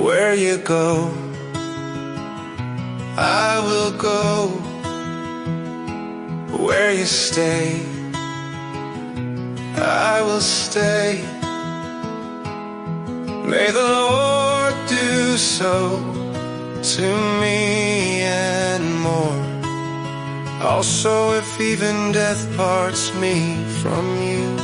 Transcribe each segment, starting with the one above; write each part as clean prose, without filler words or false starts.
Where you go, I will go. Where you stay, I will stay. May the Lord do so to me and more. Also, if even death parts me from you.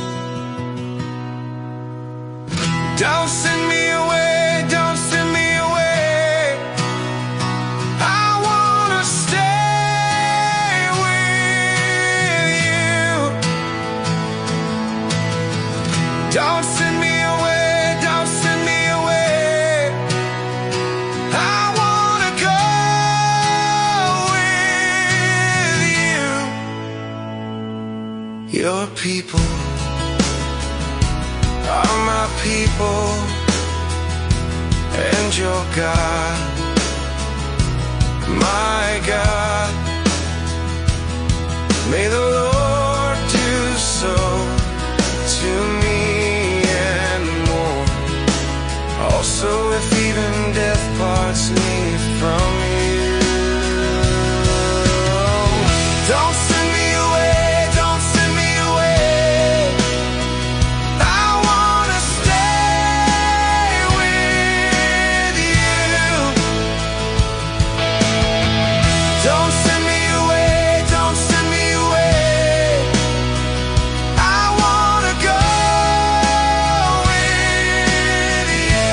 Don't send me away, don't send me away. I wanna stay with you. Don't send me away, don't send me away. I wanna go with you. Your people are my people, and your God, my God. May the Lord do so to me and more. Also, if even death parts me from you. Don't send me away, don't send me away. I wanna stay with you. Don't send me away, don't send me away. I wanna go with you.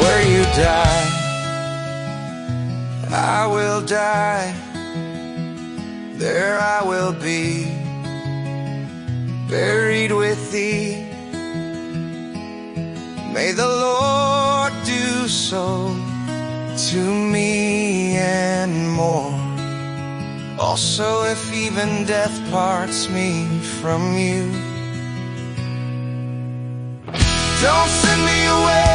Where you die, I will die. There I will be, buried with thee. May the Lord do so to me and more. Also, if even death parts me from you. Don't send me away.